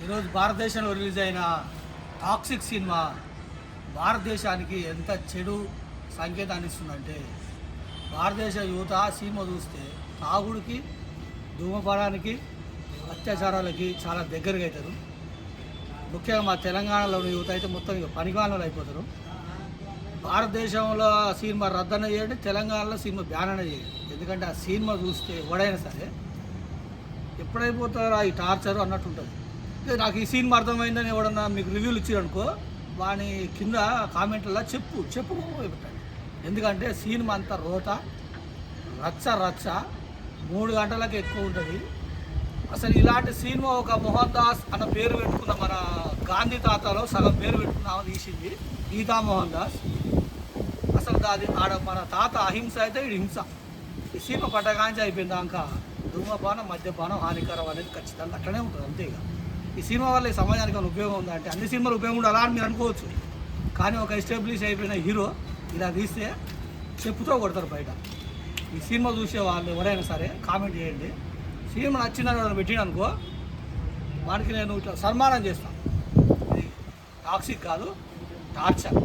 ఈరోజు భారతదేశంలో రిలీజ్ అయిన టాక్సిక్ సినిమా భారతదేశానికి ఎంత చెడు సంకేతాన్ని ఇస్తుందంటే, భారతదేశ యువత సినిమా చూస్తే తాగుడికి, ధూమపానానికి, అత్యాచారాలకి చాలా దగ్గరగా అవుతారు. ముఖ్యంగా మా తెలంగాణలోని యువత అయితే మొత్తం ఇక పనికిమాలలో అయిపోతారు. భారతదేశంలో సినిమా రద్దన చేయండి, తెలంగాణలో సినిమా బ్యాన్ అనే చేయండి. ఎందుకంటే ఆ సినిమా చూస్తే ఎవడైనా సరే ఎప్పుడైపోతారో ఈ టార్చర్ అన్నట్టు ఉంటుంది. నాకు ఈ సినిమా అర్థమైందని ఎవడన్నా మీకు రివ్యూలు ఇచ్చారనుకో, వాని కింద కామెంట్లలో చెప్పుకోబెట్టండి. ఎందుకంటే సినిమా అంతా రోత, రచ్చ 3 గంటలకు ఎక్కువ ఉంటుంది. అసలు ఇలాంటి సినిమా ఒక మోహన్ దాస్ అన్న పేరు పెట్టుకున్న మన గాంధీ తాతలో సగం పేరు పెట్టుకున్నామో తీసింది గీతా మోహన్ దాస్. అసలు అది ఆడ మన తాత అహింస అయితే ఇది హింస. ఈ సినిమా పట్టగాంచి అయిపోయింది దాకా ధూమపానం, మద్యపానం హానికరం అనేది ఖచ్చితంగా అట్లనే ఉంటుంది. అంతేగా ఈ సినిమా వల్ల ఈ సమాజానికి ఏమైనా ఉపయోగం ఉందా అంటే, అన్ని సినిమాలు ఉపయోగం ఉండాలా అని మీరు అనుకోవచ్చు. కానీ ఒక ఎస్టాబ్లిష్ అయిపోయిన హీరో ఇలా తీస్తే చెప్పుతో కొడతారు బయట. ఈ సినిమా చూసే వాళ్ళు ఎవరైనా సరే కామెంట్ చేయండి. సినిమా నచ్చిందని పెట్టిన అనుకో, వాడికి నేను ఇట్లా సన్మానం చేస్తాను. ఇది టాక్సిక్ కాదు, టార్చర్.